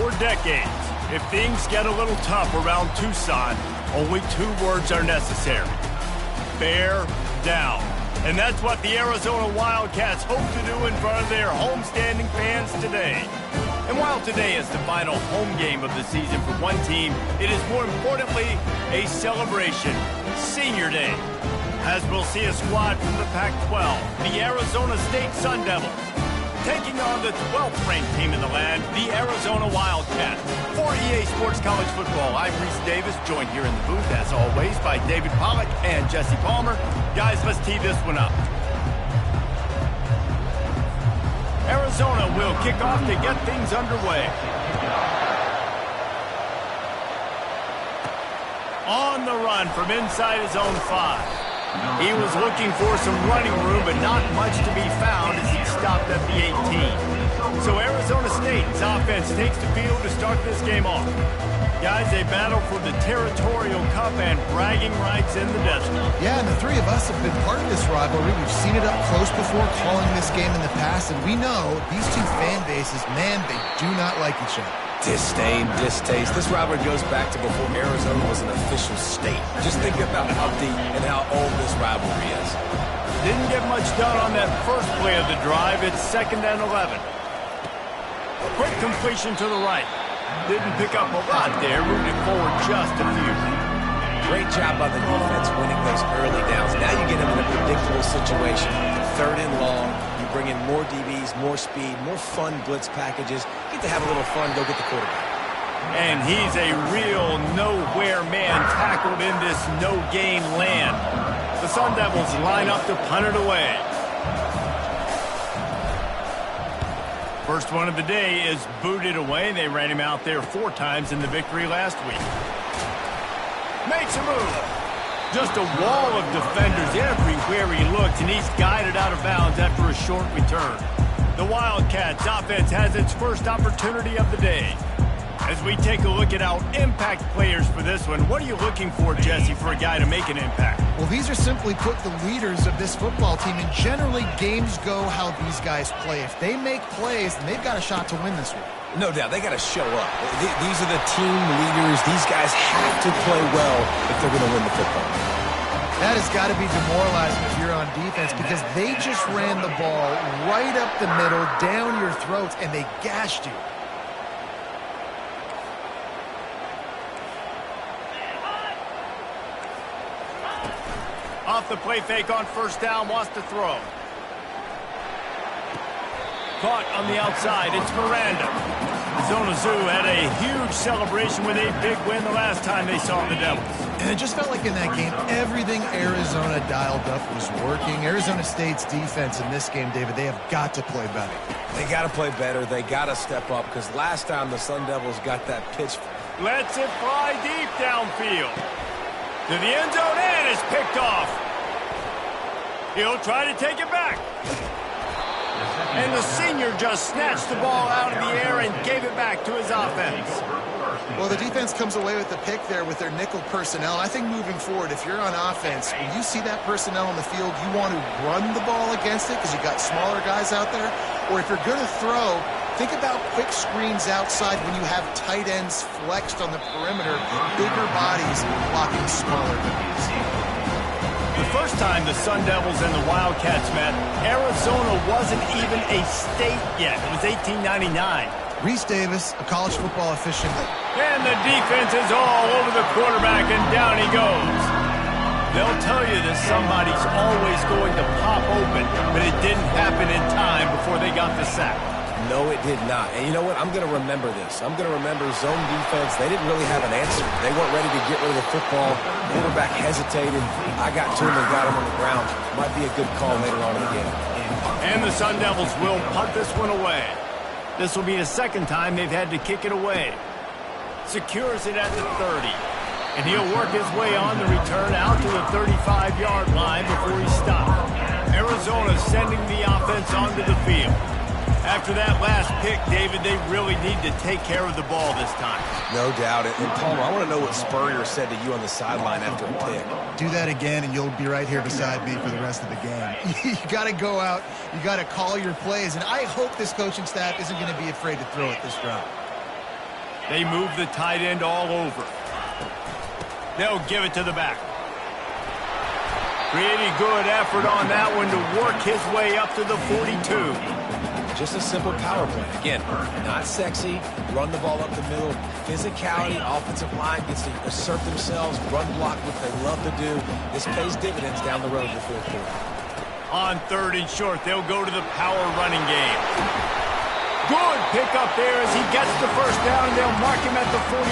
For decades, if things get a little tough around Tucson, only 2 words are necessary. Bear down. And that's what the Arizona Wildcats hope to do in front of their homestanding fans today. And while today is the final home game of the season for one team, it is more importantly a celebration, Senior Day, as we'll see a squad from the Pac-12, the Arizona State Sun Devils, taking on the 12th-ranked team in the land, the Arizona Wildcats. For EA Sports College Football, I'm Reese Davis, joined here in the booth, as always, by David Pollack and Jesse Palmer. Guys, let's tee this one up. Arizona will kick off to get things underway. On the run from inside his own 5. He was looking for some running room, but not much to be found as he stopped at the 18. So Arizona State's offense takes the field to start this game off. Guys, they battle for the Territorial Cup and bragging rights in the desert. Yeah, and the 3 of us have been part of this rivalry. We've seen it up close before, calling this game in the past, and we know these 2 fan bases, man, they do not like each other. Disdain, distaste. This rivalry goes back to before Arizona was an official state. Just think about how deep and how old this rivalry is. Didn't get much done on that first play of the drive. It's 2nd and 11. Quick completion to the right. Didn't pick up a lot there, moving forward just a few. Great job by the defense winning those early downs. Now you get them in a predictable situation. 3rd and long. You bring in more DBs, more speed, more fun blitz packages. Get to have a little fun, go get the quarterback. And he's a real nowhere man tackled in this no-gain land. The Sun Devils line up to punt it away. First one of the day is booted away. They ran him out there 4 times in the victory last week. Makes a move. Just a wall of defenders everywhere he looks, and he's guided out of bounds after a short return. The Wildcats offense has its first opportunity of the day. As we take a look at our impact players for this one, what are you looking for, Jesse, for a guy to make an impact? Well, these are simply put the leaders of this football team, and generally games go how these guys play. If they make plays, then they've got a shot to win this one. No doubt, they got to show up. These are the team leaders. These guys have to play well if they're going to win the football. That has got to be demoralizing if you're on defense, because they just ran the ball right up the middle, down your throats, and they gashed you. Off the play fake on 1st down, wants to throw. Caught on the outside, it's Miranda. Zona Zoo had a huge celebration with a big win the last time they saw the Devils. And it just felt like in that game, everything Arizona dialed up was working. Arizona State's defense in this game, David, they have got to play better. They got to play better. They got to step up, because last time the Sun Devils got that pitch. Lets it fly deep downfield. To the end zone, and it's picked off. He'll try to take it back. And the senior just snatched the ball out of the air and gave it back to his offense. Well, the defense comes away with the pick there with their nickel personnel. I think moving forward, if you're on offense, when you see that personnel on the field, you want to run the ball against it because you've got smaller guys out there. Or if you're going to throw, think about quick screens outside when you have tight ends flexed on the perimeter, bigger bodies blocking smaller guys. The first time the Sun Devils and the Wildcats met, Arizona wasn't even a state yet. It was 1899. Reese Davis, a college football aficionado. And the defense is all over the quarterback, and down he goes. They'll tell you that somebody's always going to pop open, but it didn't happen in time before they got the sack. No, it did not. And you know what? I'm going to remember this. I'm going to remember zone defense. They didn't really have an answer. They weren't ready to get rid of the football. Quarterback hesitated. I got to him and got him on the ground. Might be a good call later on in the game. And the Sun Devils will punt this one away. This will be the 2nd time they've had to kick it away. Secures it at the 30. And he'll work his way on the return out to the 35-yard line before he stopped. Arizona sending the offense onto the field. After that last pick, David, they really need to take care of the ball this time. No doubt. And Palmer, I want to know what Spurrier said to you on the sideline after a pick. Do that again, and you'll be right here beside me for the rest of the game. You got to go out. You got to call your plays. And I hope this coaching staff isn't going to be afraid to throw it this route. They move the tight end all over. They'll give it to the back. Pretty good effort on that one to work his way up to the 42. Just a simple power play. Again, not sexy, run the ball up the middle, physicality, offensive line gets to assert themselves, run block, what they love to do. This pays dividends down the road in the fourth quarter. On 3rd and short, they'll go to the power running game. Good pickup there as he gets the first down, and they'll mark him at the 48.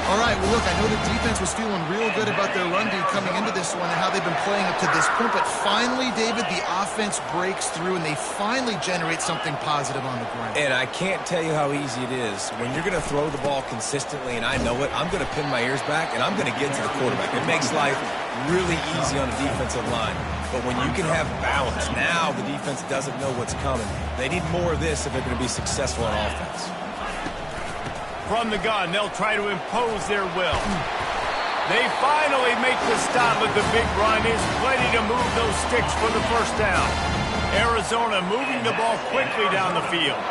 All right, well, look, I know the defense was feeling real good about their run D coming into this one and how they've been playing up to this point, but finally, David, the offense breaks through, and they finally generate something positive on the ground. And I can't tell you how easy it is. When you're going to throw the ball consistently, and I know it, I'm going to pin my ears back, and I'm going to get to the quarterback. It makes life really easy on the defensive line. But when you can have balance, now the defense doesn't know what's coming. They need more of this if they're going to be successful on offense. From the gun, they'll try to impose their will. They finally make the stop, but the big run is plenty to move those sticks for the first down. Arizona moving the ball quickly down the field.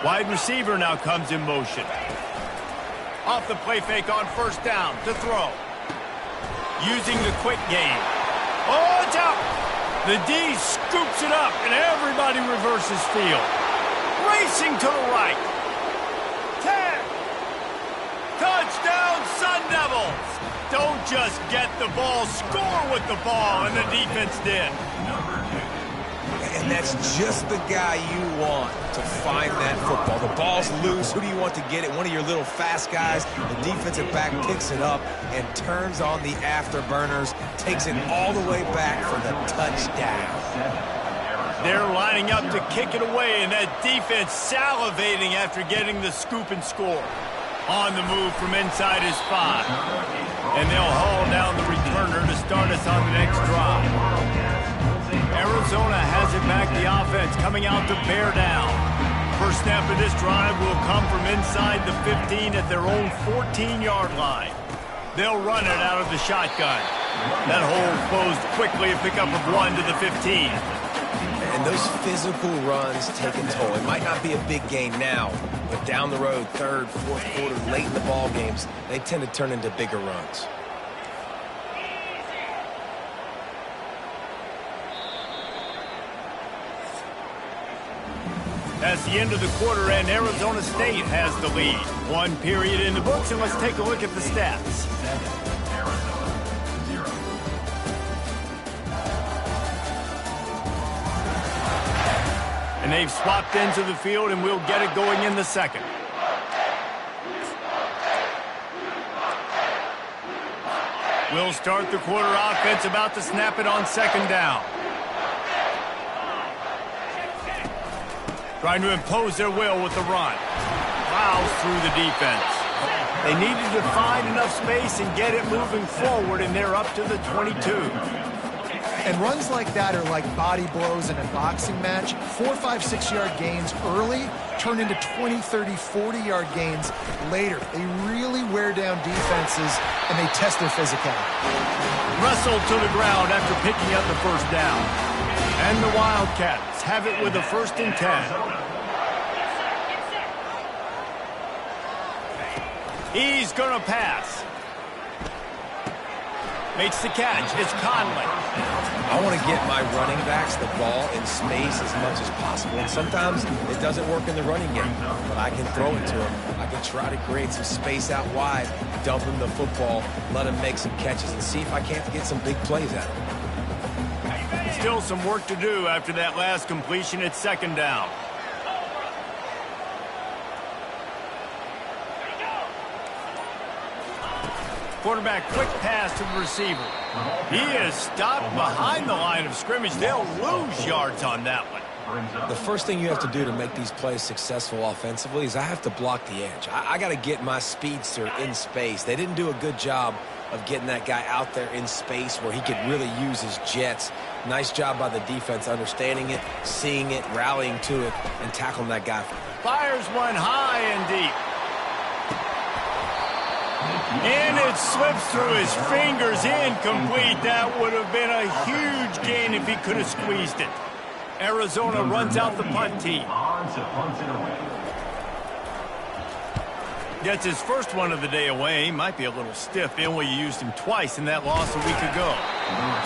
Wide receiver now comes in motion. Off the play fake on first down to throw. Using the quick game. Oh, it's out! The D scoops it up, and everybody reverses field. Racing to the right. 10. Touchdown, Sun Devils. Don't just get the ball, score with the ball, and the defense did. And that's just the guy you want to find that football. The ball's loose. Who do you want to get it? One of your little fast guys. The defensive back picks it up and turns on the afterburners, takes it all the way back for the touchdown. They're lining up to kick it away, and that defense salivating after getting the scoop and score. On the move from inside his 5. And they'll haul down the returner to start us on the next drive. Arizona has it back, the offense coming out to bear down. First snap of this drive will come from inside the 15 at their own 14-yard line. They'll run it out of the shotgun. That hole closed quickly, a pickup of 1 to the 15. And those physical runs take a toll. It might not be a big gain now, but down the road, 3rd, 4th quarter, late in the ball games, they tend to turn into bigger runs. That's the end of the quarter, and Arizona State has the lead. 1 period in the books, and let's take a look at the stats. And they've swapped ends of the field, and we'll get it going in the second. We'll start the quarter offense, about to snap it on 2nd down. Trying to impose their will with the run. Plows through the defense. They needed to find enough space and get it moving forward, and they're up to the 22. And runs like that are like body blows in a boxing match. 4, 5, 6-yard gains early turn into 20, 30, 40-yard gains later. They really wear down defenses, and they test their physicality. Wrestled to the ground after picking up the first down. And the Wildcats have it with a 1st and 10. He's going to pass. Makes the catch. It's Conley. I want to get my running backs the ball in space as much as possible. And sometimes it doesn't work in the running game, but I can throw it to him. I can try to create some space out wide, dump him the football, let him make some catches, and see if I can't get some big plays out of him. Still some work to do after that last completion at 2nd down. Quarterback, quick pass to the receiver. He is stopped behind the line of scrimmage. They'll lose yards on that one. The first thing you have to do to make these plays successful offensively is I have to block the edge. I got to get my speedster in space. They didn't do a good job of getting that guy out there in space where he could really use his jets. Nice job by the defense understanding it, seeing it, rallying to it, and tackling that guy. Fires one high and deep. And it slips through his fingers, incomplete. That would have been a huge gain if he could have squeezed it. Arizona runs out the punt team. Gets his first one of the day away. He might be a little stiff. They only used him twice in that loss a week ago.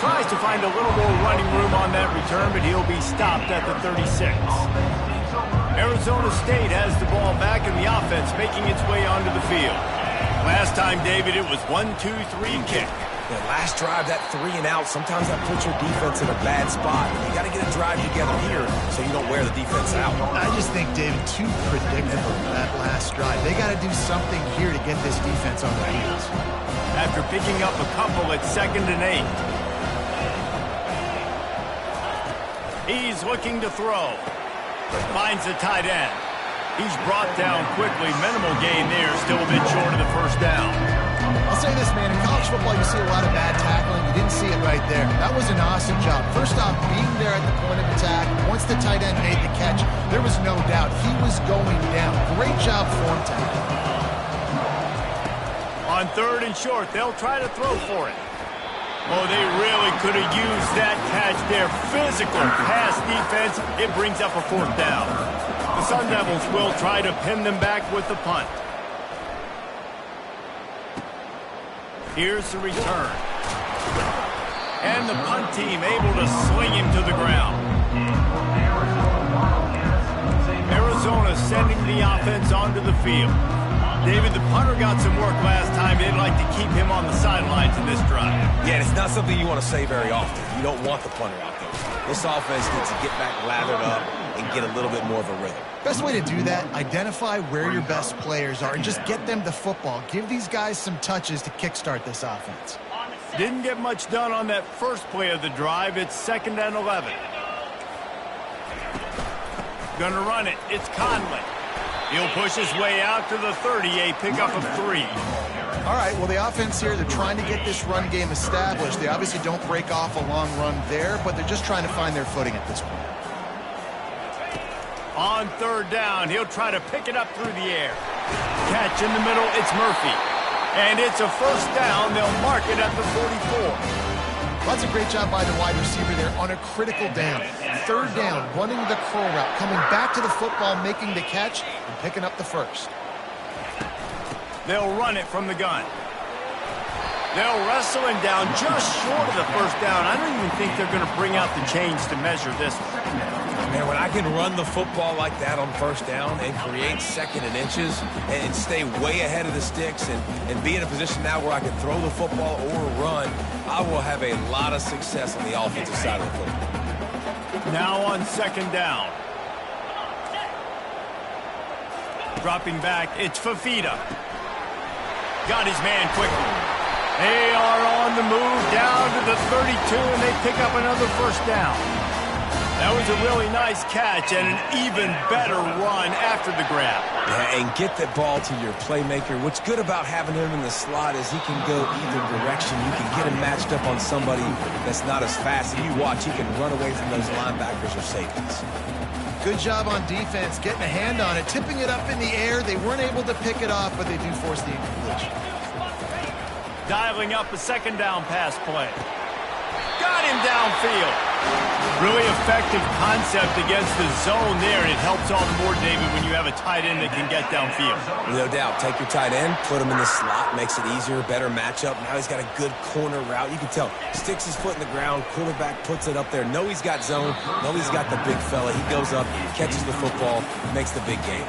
Tries to find a little more running room on that return, but he'll be stopped at the 36. Arizona State has the ball back in the offense, making its way onto the field. Last time, David, it was 1-2-3 kick. The last drive, that 3 and out, sometimes that puts your defense in a bad spot. You got to get a drive together here so you don't wear the defense out. I just think, David, too predictable that last drive. They got to do something here to get this defense on their heels. After picking up a couple at 2nd and 8. He's looking to throw. Finds the tight end. He's brought down quickly. Minimal gain there, still a bit short of the first down. I'll say this, man. In college football, you see a lot of bad tackling. You didn't see it right there. That was an awesome job. First off, being there at the point of attack. Once the tight end made the catch, there was no doubt he was going down. Great job form tackling. On 3rd and short, they'll try to throw for it. Oh, they really could have used that catch there. Physical pass defense. It brings up a 4th down. The Sun Devils will try to pin them back with the punt. Here's the return. And the punt team able to sling him to the ground. Arizona sending the offense onto the field. David, the punter got some work last time. They'd like to keep him on the sidelines in this drive. Yeah, it's not something you want to say very often. You don't want the punter out there. This offense needs to get back lathered up and get a little bit more of a rhythm. Best way to do that, identify where your best players are and just get them the football. Give these guys some touches to kickstart this offense. Didn't get much done on that first play of the drive. It's 2nd and 11. Gonna run it. It's Conley. He'll push his way out to the 30, a pickup of 3. All right, well, the offense here, they're trying to get this run game established. They obviously don't break off a long run there, but they're just trying to find their footing at this point. On 3rd down, he'll try to pick it up through the air. Catch in the middle, it's Murphy. And it's a 1st down. They'll mark it at the 44. Well, that's a great job by the wide receiver there on a critical down. 3rd down, running the curl route, coming back to the football, making the catch, and picking up the 1st. They'll run it from the gun. They'll wrestle him down just short of the 1st down. I don't even think they're going to bring out the chains to measure this one. Man, when I can run the football like that on 1st down and create 2nd and inches and stay way ahead of the sticks and be in a position now where I can throw the football or run, I will have a lot of success on the offensive side of the football. Now on 2nd down. Dropping back, it's Fafita. Got his man quickly. They are on the move down to the 32, and they pick up another 1st down. That was a really nice catch and an even better run after the grab. Yeah, and get the ball to your playmaker. What's good about having him in the slot is he can go either direction. You can get him matched up on somebody that's not as fast. And you watch, he can run away from those linebackers or safeties. Good job on defense, getting a hand on it, tipping it up in the air. They weren't able to pick it off, but they do force the incompletion. Dialing up a 2nd down pass play. Got him downfield. Really effective concept against the zone there, and it helps all the more, David, when you have a tight end that can get downfield. No doubt. Take your tight end, put him in the slot, makes it easier, better matchup. Now he's got a good corner route. You can tell. Sticks his foot in the ground, quarterback puts it up there. Know he's got zone, know he's got the big fella. He goes up, catches the football, makes the big game.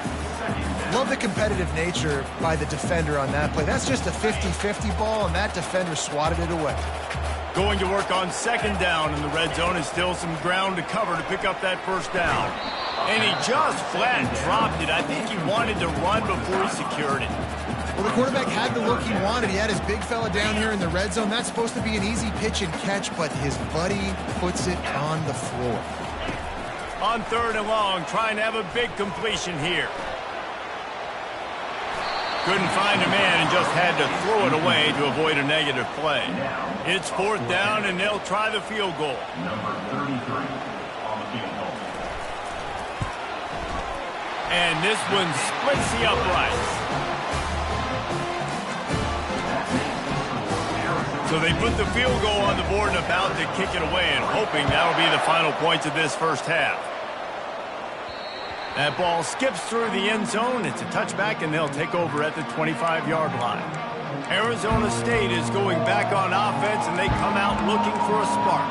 Love the competitive nature by the defender on that play. That's just a 50-50 ball, and that defender swatted it away. Going to work on 2nd down in the red zone, and still some ground to cover to pick up that 1st down. And he just flat dropped it. I think he wanted to run before he secured it. Well, the quarterback had the look he wanted. He had his big fella down here in the red zone. That's supposed to be an easy pitch and catch, but his buddy puts it on the floor. On 3rd and long, trying to have a big completion here. Couldn't find a man and just had to throw it away to avoid a negative play. It's 4th down, and they'll try the field goal. Number 33 on the field goal. And this one splits the uprights. So they put the field goal on the board and about to kick it away, and hoping that'll be the final points of this first half. That ball skips through the end zone. It's a touchback, and they'll take over at the 25-yard line. Arizona State is going back on offense, and they come out looking for a spark.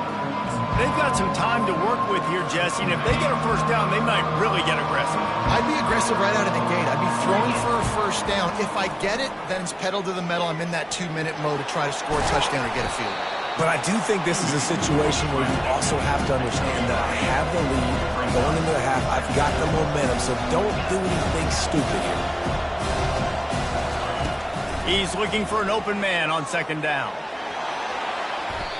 They've got some time to work with here, Jesse, and if they get a first down, they might really get aggressive. I'd be aggressive right out of the gate. I'd be throwing for a first down. If I get it, then it's pedal to the metal. I'm in that 2-minute mode to try to score a touchdown or get a field. But I do think this is a situation where you also have to understand that I have the lead going into the half. I've got the momentum, so don't do anything stupid here. He's looking for an open man on second down.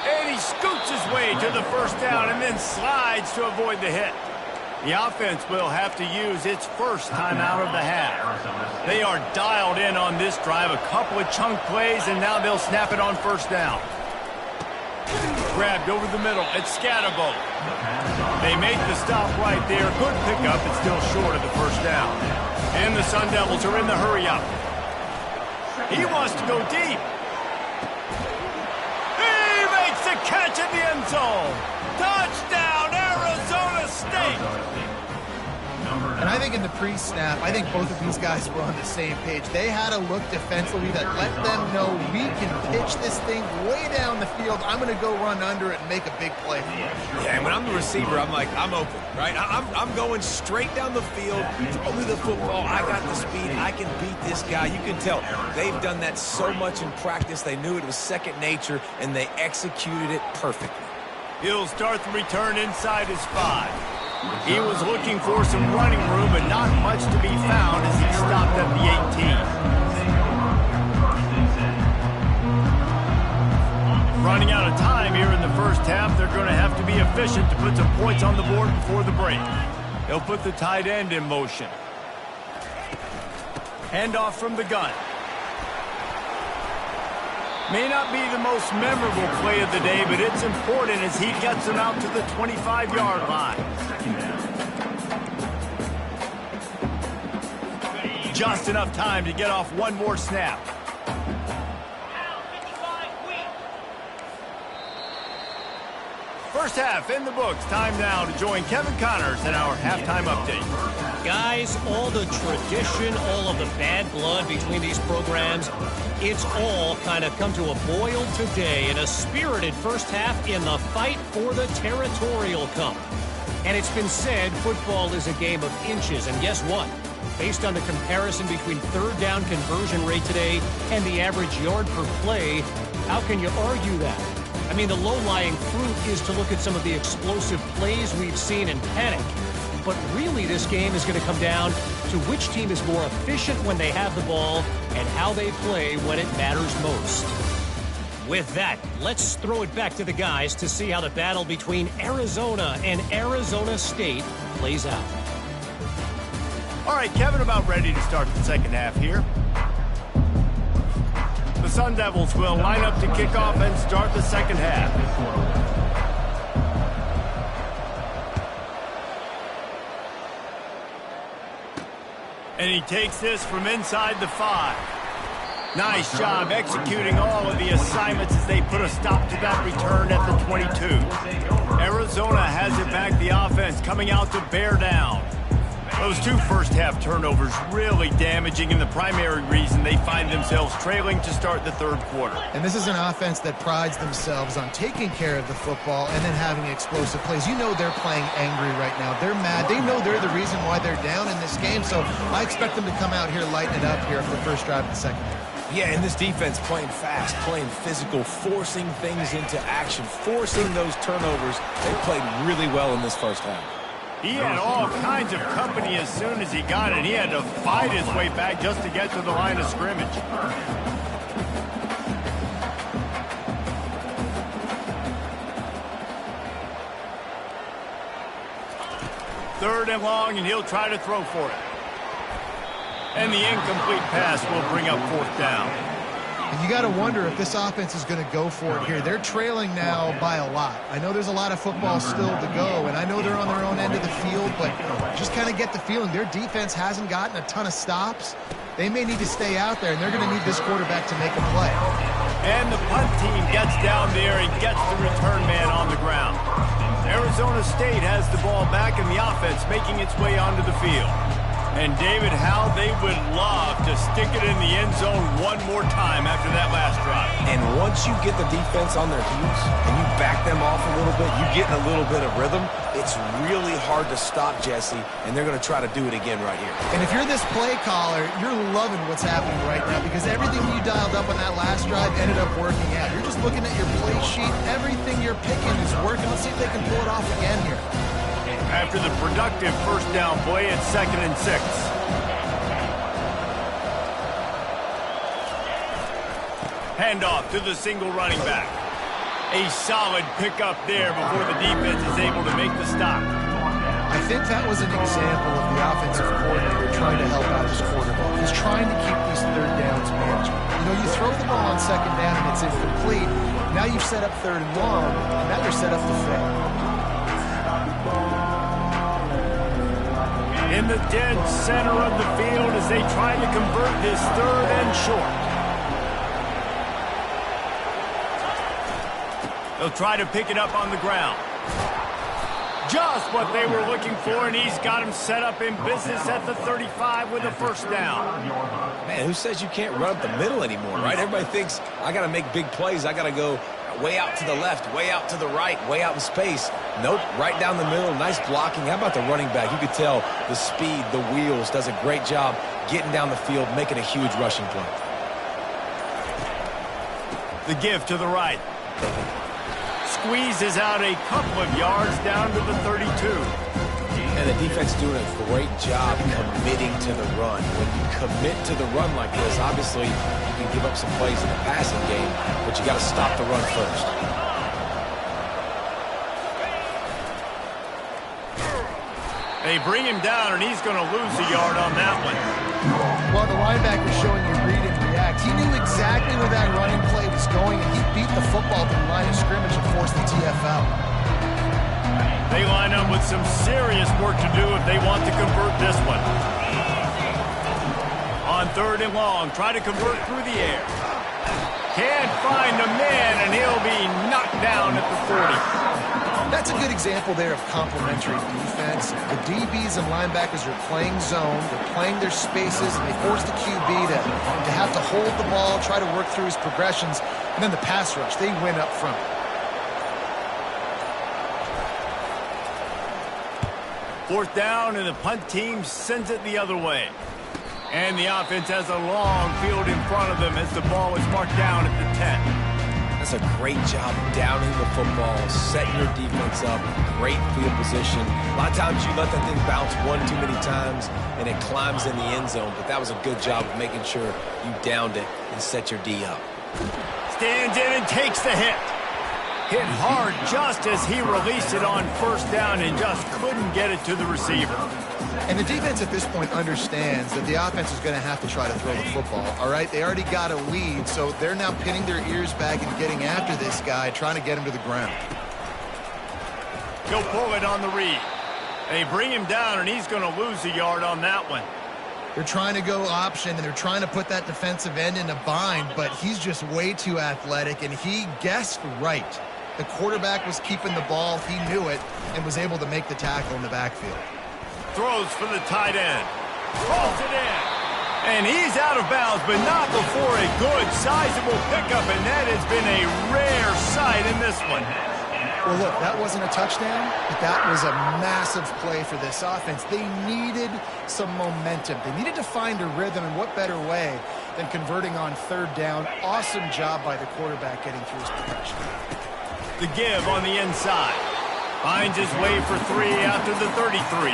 And he scoots his way to the first down and then slides to avoid the hit. The offense will have to use its first time out of the half. They are dialed in on this drive, a couple of chunk plays, and now they'll snap it on first down. Grabbed over the middle. It's Scatterbo. They make the stop right there. Good pickup. It's still short of the first down. And the Sun Devils are in the hurry-up. He wants to go deep. He makes the catch in the end zone. Touchdown, Arizona State. And I think in the pre-snap, I think both of these guys were on the same page. They had a look defensively that let them know we can pitch this thing way down the field. I'm going to go run under it and make a big play for it. Yeah, and when I'm the receiver, I'm like, I'm open, right? I'm going straight down the field, throw me the football. I got the speed. I can beat this guy. You can tell they've done that so much in practice. They knew it was second nature, and they executed it perfectly. He'll start the return inside his 5. He was looking for some running room, but not much to be found as he stopped at the 18. Running out of time here in the first half, they're going to have to be efficient to put some points on the board before the break. They'll put the tight end in motion. Handoff from the gun. May not be the most memorable play of the day, but it's important as he gets them out to the 25-yard line. Just enough time to get off one more snap. First half in the books. Time now to join Kevin Connors in our halftime update. Guys, all the tradition, all of the bad blood between these programs, it's all kind of come to a boil today in a spirited first half in the fight for the Territorial Cup. And it's been said football is a game of inches, and guess what? Based on the comparison between third down conversion rate today and the average yard per play, how can you argue that? I mean, the low-lying fruit is to look at some of the explosive plays we've seen in panic. But really, this game is going to come down to which team is more efficient when they have the ball and how they play when it matters most. With that, let's throw it back to the guys to see how the battle between Arizona and Arizona State plays out. All right, Kevin, about ready to start the second half here. The Sun Devils will line up to kick off and start the second half. And he takes this from inside the 5. Nice job executing all of the assignments as they put a stop to that return at the 22. Arizona has it back, the offense coming out to bear down. Those two first-half turnovers really damaging, and the primary reason they find themselves trailing to start the third quarter. And this is an offense that prides themselves on taking care of the football and then having explosive plays. You know they're playing angry right now. They're mad. They know they're the reason why they're down in this game, so I expect them to come out here, lighten it up here for the first drive of the second half. Yeah, and this defense playing fast, playing physical, forcing things into action, forcing those turnovers. They played really well in this first half. He had all kinds of company as soon as he got it. He had to fight his way back just to get to the line of scrimmage. Third and long, and he'll try to throw for it. And the incomplete pass will bring up fourth down. And you got to wonder if this offense is going to go for it here. They're trailing now by a lot. I know there's a lot of football still to go, and I know they're on their own end of the field, but just kind of get the feeling their defense hasn't gotten a ton of stops. They may need to stay out there, and they're going to need this quarterback to make a play. And the punt team gets down there and gets the return man on the ground. Arizona State has the ball back and the offense making its way onto the field. And David, how they would love to stick it in the end zone one more time after that last drive. And once you get the defense on their heels and you back them off a little bit, you get in a little bit of rhythm, it's really hard to stop, Jesse, and they're going to try to do it again right here. And if you're this play caller, you're loving what's happening right now because everything you dialed up on that last drive ended up working out. You're just looking at your play sheet. Everything you're picking is working. Let's see if they can pull it off again here. After the productive first down play, it's 2nd and 6. Handoff to the single running back. A solid pickup there before the defense is able to make the stop. I think that was an example of the offensive coordinator trying to help out his quarterback. He's trying to keep these third downs manageable. You know, you throw the ball on 2nd down and it's incomplete. Now you've set up 3rd and long, and now you're set up to fail. In the dead center of the field as they try to convert this 3rd and short. They'll try to pick it up on the ground. Just what they were looking for, and he's got him set up in business at the 35 with a first down. Man, who says you can't run up the middle anymore, right? Everybody thinks, I got to make big plays. I got to go way out to the left, way out to the right, way out in space. Nope, right down the middle, nice blocking. How about the running back? You could tell the speed, the wheels, does a great job getting down the field, making a huge rushing play. The give to the right. Squeezes out a couple of yards down to the 32. And the defense doing a great job committing to the run. When you commit to the run like this, obviously you can give up some plays in the passing game, but you got to stop the run first. They bring him down, and he's going to lose a yard on that one. Well, the linebacker showing you read and react. He knew exactly where that running play was going, and he beat the football to the line of scrimmage and forced the TFL. They line up with some serious work to do if they want to convert this one. On 3rd and long, try to convert through the air. Can't find a man, and he'll be knocked down at the 40. That's a good example there of complementary defense. The DBs and linebackers are playing zone, they're playing their spaces, and they force the QB to have to hold the ball, try to work through his progressions, and then the pass rush, they win up front. Fourth down, and the punt team sends it the other way. And the offense has a long field in front of them as the ball is marked down at the 10. That's a great job downing the football, setting your defense up, great field position. A lot of times you let that thing bounce one too many times and it climbs in the end zone, but that was a good job of making sure you downed it and set your D up. Stands in and takes the hit. Hit hard just as he released it on first down and just couldn't get it to the receiver. And the defense at this point understands that the offense is going to have to try to throw the football, all right? They already got a lead, so they're now pinning their ears back and getting after this guy, trying to get him to the ground. He'll pull it on the read. They bring him down, and he's going to lose a yard on that one. They're trying to go option, and they're trying to put that defensive end in a bind, but he's just way too athletic, and he guessed right. The quarterback was keeping the ball. He knew it and was able to make the tackle in the backfield. Throws for the tight end. Calls it in. And he's out of bounds, but not before a good, sizable pickup, and that has been a rare sight in this one. Well, look, that wasn't a touchdown, but that was a massive play for this offense. They needed some momentum. They needed to find a rhythm, and what better way than converting on 3rd down. Awesome job by the quarterback getting through his protection. The give on the inside. Finds his way for 3 after the 33.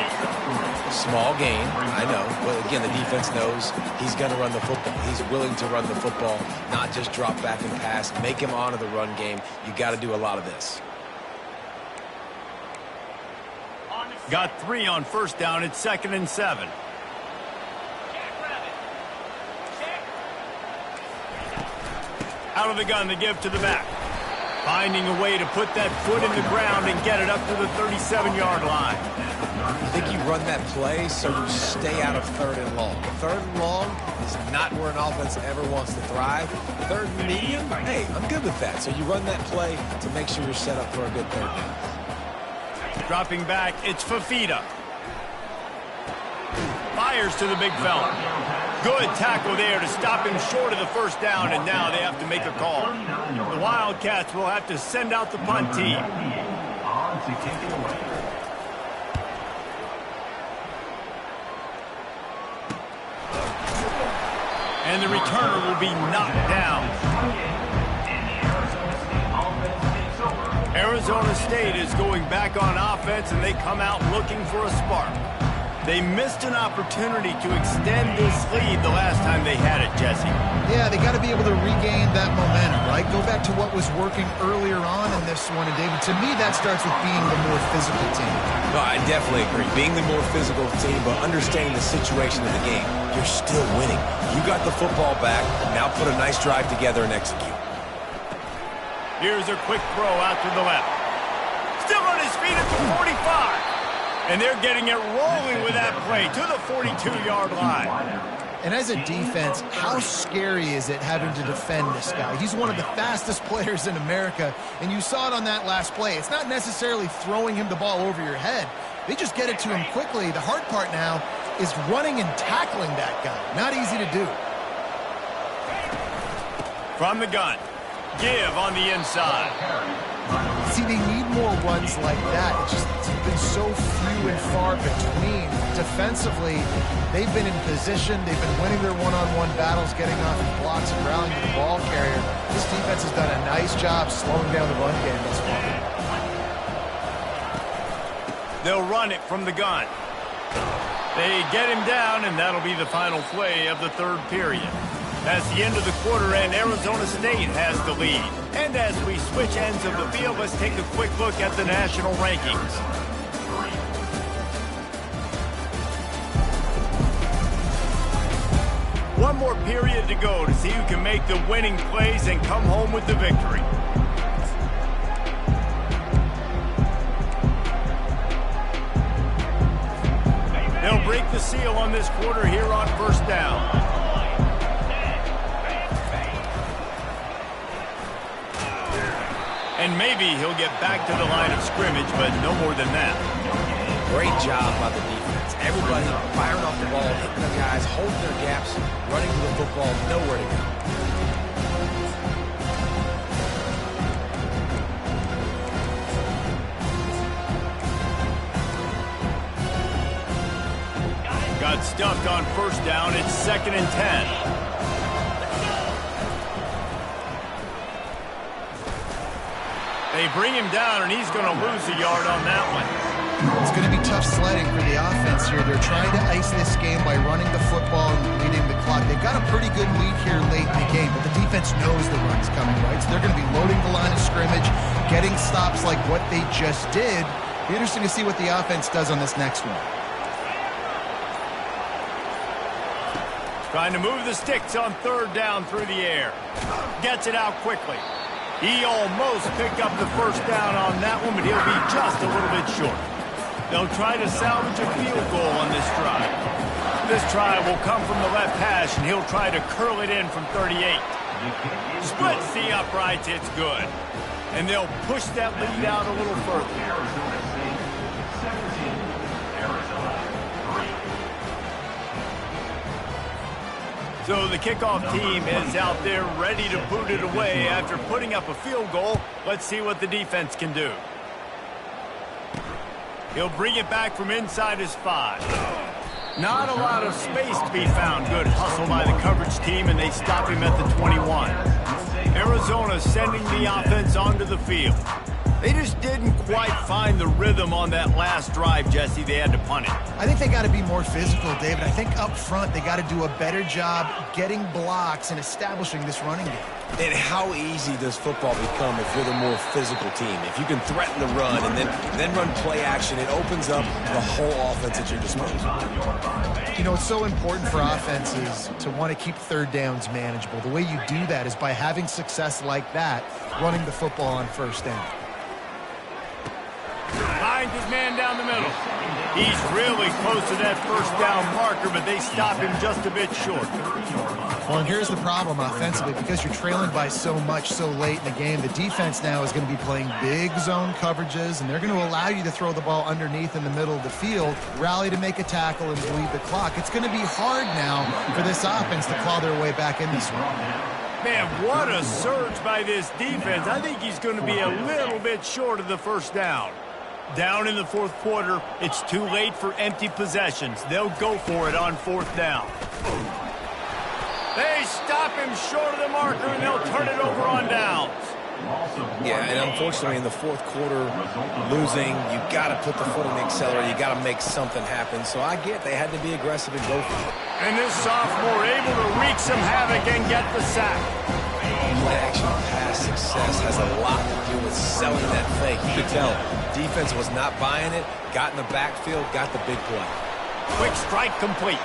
Small gain, I know. But again, the defense knows he's going to run the football. He's willing to run the football, not just drop back and pass. Make him honor the run game. You got to do a lot of this. Got 3 on first down. It's 2nd and 7. Out of the gun, the give to the back. Finding a way to put that foot in the ground and get it up to the 37-yard line. I think you run that play so you stay out of 3rd and long. 3rd and long is not where an offense ever wants to thrive. 3rd and medium, hey, I'm good with that. So you run that play to make sure you're set up for a good 3rd down. Dropping back, it's Fafita. Fires to the big fella. Good tackle there to stop him short of the first down, and now they have to make a call. The Wildcats will have to send out the punt team. And the returner will be knocked down. Arizona State is going back on offense, and they come out looking for a spark. They missed an opportunity to extend this lead the last time they had it, Jesse. Yeah, they got to be able to regain that momentum, right? Go back to what was working earlier on in this one. And, David, to me, that starts with being the more physical team. No, I definitely agree. Being the more physical team, but understanding the situation of the game. You're still winning. You got the football back. Now put a nice drive together and execute. Here's a quick throw out to the left. Still on his feet at the 45. And they're getting it rolling with that play to the 42-yard line. And as a defense, how scary is it having to defend this guy? He's one of the fastest players in America, and you saw it on that last play. It's not necessarily throwing him the ball over your head. They just get it to him quickly. The hard part now is running and tackling that guy. Not easy to do. From the gun. Give on the inside. See, they need more runs like that. It's been so few and far between. Defensively, they've been in position. They've been winning their one-on-one battles, getting off the blocks and rallying the ball carrier. This defense has done a nice job slowing down the run game thus far. They'll run it from the gun. They get him down, and that'll be the final play of the 3rd period. That's the end of the quarter, and Arizona State has the lead. And as we switch ends of the field, let's take a quick look at the national rankings. One more period to go to see who can make the winning plays and come home with the victory. They'll break the seal on this quarter here on 1st down. And maybe he'll get back to the line of scrimmage, but no more than that. Great job by the defense. Everybody firing off the ball, hitting the guys, holding their gaps, running to the football, nowhere to go. Got stuffed on 1st down. It's 2nd and 10. They bring him down, and he's going to lose a yard on that one. It's going to be tough sledding for the offense here. They're trying to ice this game by running the football and leading the clock. They've got a pretty good lead here late in the game, but the defense knows the run's coming, right? So they're going to be loading the line of scrimmage, getting stops like what they just did. Be interesting to see what the offense does on this next one. Trying to move the sticks on 3rd down through the air. Gets it out quickly. He almost picked up the 1st down on that one, but he'll be just a little bit short. They'll try to salvage a field goal on this drive. This try will come from the left hash, and he'll try to curl it in from 38. Splits the uprights, it's good. And they'll push that lead out a little further. So the kickoff team is out there ready to boot it away after putting up a field goal. Let's see what the defense can do. He'll bring it back from inside his 5. Not a lot of space to be found. Good hustle by the coverage team, and they stop him at the 21. Arizona sending the offense onto the field. They just didn't quite find the rhythm on that last drive, Jesse. They had to punt it. I think they got to be more physical, David. I think up front they got to do a better job getting blocks and establishing this running game. And how easy does football become if you're the more physical team? If you can threaten the run and then run play action, it opens up the whole offense at your disposal. You know, it's so important for offenses to want to keep third downs manageable. The way you do that is by having success like that, running the football on first down. Finds his man down the middle. He's really close to that first down marker, but they stop him just a bit short. Well, and here's the problem offensively. Because you're trailing by so much so late in the game, the defense now is going to be playing big zone coverages, and they're going to allow you to throw the ball underneath in the middle of the field, rally to make a tackle, and bleed the clock. It's going to be hard now for this offense to claw their way back in this one. Man, what a surge by this defense. I think he's going to be a little bit short of the first down. Down in the fourth quarter, it's too late for empty possessions. They'll go for it on fourth down. They stop him short of the marker, and they'll turn it over on downs. Yeah, and unfortunately in the fourth quarter, losing, you got to put the foot on the accelerator. You got to make something happen. So I get they had to be aggressive and go for it. And this sophomore able to wreak some havoc and get the sack. Play-action pass success has a lot to do with selling that fake. You could tell defense was not buying it, got in the backfield, got the big play. Quick strike complete.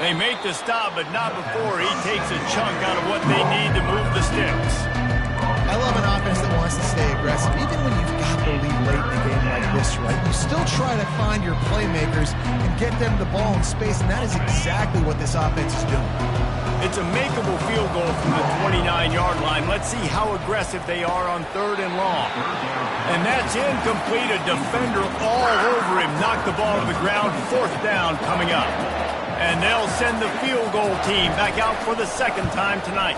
They make the stop, but not before he takes a chunk out of what they need to move the sticks. I love an offense that wants to stay aggressive. Even when you've got the lead late in the game like this, right? You still try to find your playmakers and get them the ball in space, and that is exactly what this offense is doing. It's a makeable field goal from the 29-yard line. Let's see how aggressive they are on third and long. And that's incomplete. A defender all over him. Knocked the ball to the ground. Fourth down coming up. And they'll send the field goal team back out for the second time tonight.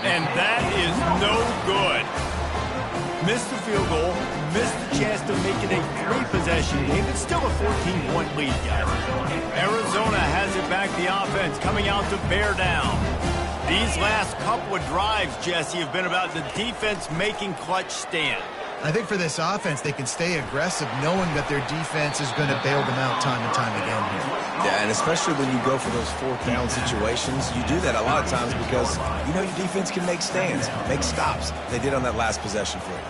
And that is no good. Missed the field goal, missed the chance to make it a three-possession game. It's still a 14-point lead, guys. Arizona has it back, the offense coming out to bear down. These last couple of drives, Jesse, have been about the defense making clutch stand. I think for this offense, they can stay aggressive knowing that their defense is going to bail them out time and time again here. Yeah, and especially when you go for those fourth down situations, you do that a lot of times because you know your defense can make stands, make stops. They did on that last possession for you.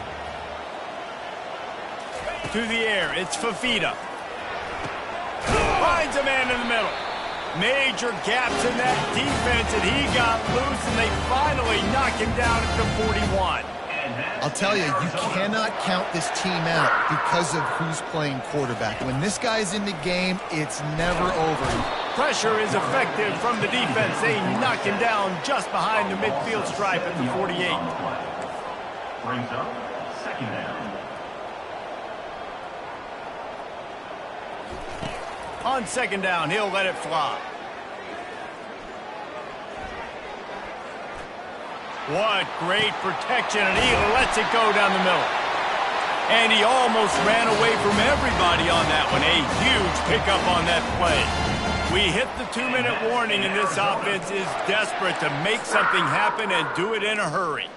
To the air, it's Fafita. Finds a man in the middle. Major gaps in that defense, and he got loose, and they finally knock him down at the 41. I'll tell you, you cannot count this team out because of who's playing quarterback. When this guy's in the game, it's never over. Pressure is effective from the defense. They knock him down just behind the midfield stripe at the 48. Brings up second down. On second down, he'll let it fly. What great protection, and he lets it go down the middle. And he almost ran away from everybody on that one. A huge pickup on that play. We hit the 2-minute warning, and this offense is desperate to make something happen and do it in a hurry.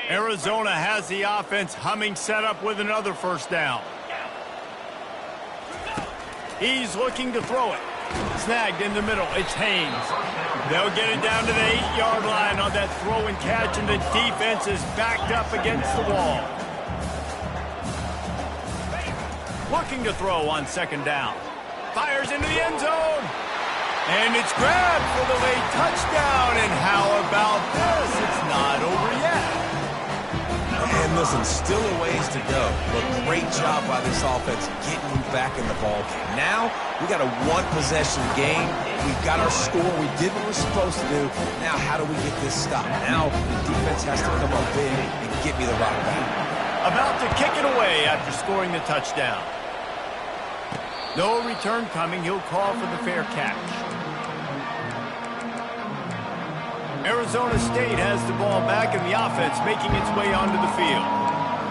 Arizona has the offense humming, set up with another first down. He's looking to throw it. Snagged in the middle. It's Haynes. They'll get it down to the 8-yard line on that throw and catch, and the defense is backed up against the wall. Looking to throw on second down. Fires into the end zone. And it's grabbed for the late touchdown. And how about this? It's not over yet. And listen, still a ways to go, but great job by this offense getting you back in the ball game. Now, we got a one-possession game. We've got our score. We did what we're supposed to do. Now, how do we get this stopped? Now, the defense has to come up big and get me the rock back. About to kick it away after scoring the touchdown. No return coming. He'll call for the fair catch. Arizona State has the ball back, and the offense making its way onto the field.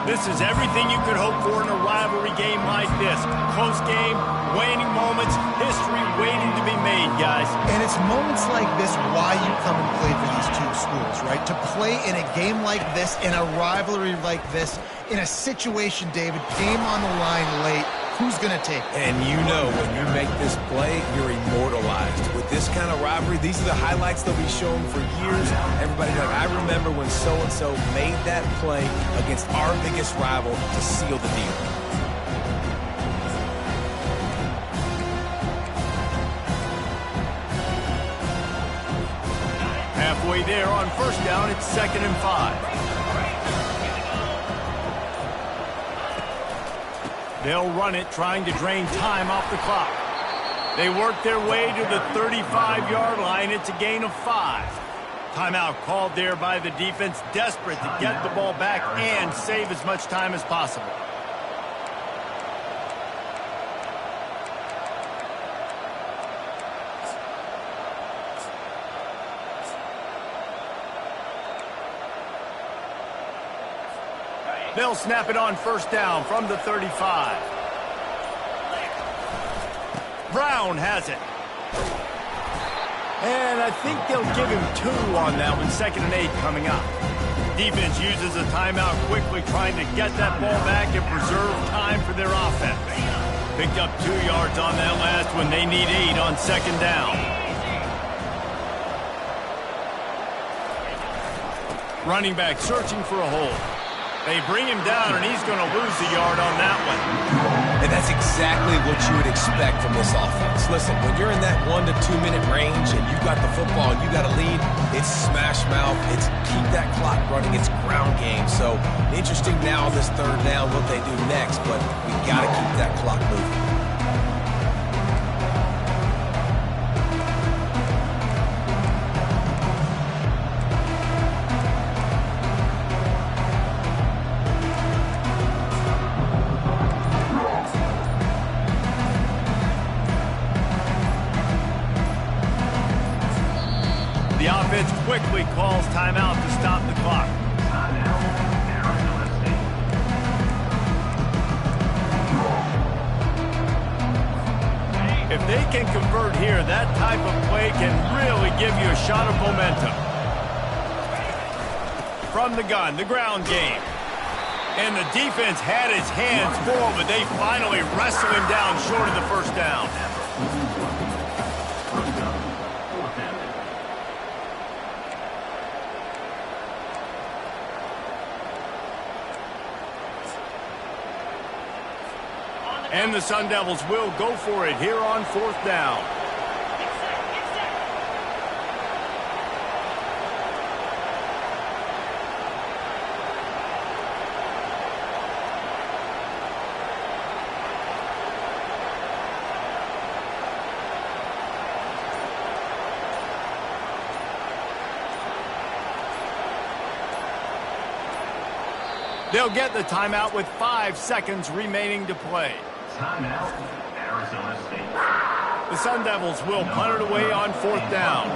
This is everything you could hope for in a rivalry game like this. Close game, waning moments, history waiting to be made, guys. And it's moments like this why you come and play for these two schools, right? To play in a game like this, in a rivalry like this, in a situation, David, game on the line late, who's going to take it? And you know when you make this play, you're immortalized. With this kind of rivalry, these are the highlights they'll be shown for years. Everybody's like, I remember when so-and-so made that play against our biggest rival to seal the deal. Halfway there on first down, it's 2nd and 5. They'll run it, trying to drain time off the clock. They work their way to the 35-yard line. It's a gain of 5. Timeout called there by the defense, desperate to get the ball back and save as much time as possible. They'll snap it on first down from the 35. Brown has it. And I think they'll give him 2 on that one. 2nd and 8 coming up. Defense uses a timeout quickly, trying to get that ball back and preserve time for their offense. Picked up 2 yards on that last one. They need 8 on 2nd down. Running back searching for a hole. They bring him down, and he's going to lose a yard on that one. And that's exactly what you would expect from this offense. Listen, when you're in that 1 to 2 minute range and you got the football and you got a lead, it's smash mouth, it's keep that clock running, it's ground game. So interesting now on this 3rd down what they do next, but we got to keep that clock moving. The offense quickly calls timeout to stop the clock. If they can convert here, that type of play can really give you a shot of momentum. From the gun, the ground game. And the defense had his hands full, but they finally wrestle him down short of the first down. And the Sun Devils will go for it here on 4th down. They'll get the timeout with 5 seconds remaining to play. Timeout, Arizona State. The Sun Devils will punt it away on 4th down.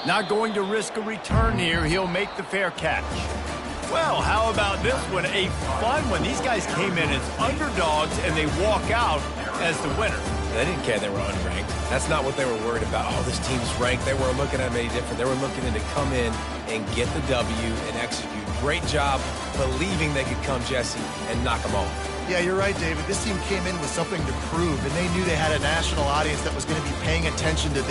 Not going to risk a return here. He'll make the fair catch. Well, how about this one? A fun one. These guys came in as underdogs, and they walk out as the winner. They didn't care they were unranked. That's not what they were worried about. Oh, this team's ranked. They weren't looking at them any different. They were looking to come in and get the W and execute. Great job believing they could come, Jesse, and knock them off. Yeah, you're right, David. This team came in with something to prove, and they knew they had a national audience that was going to be paying attention to this.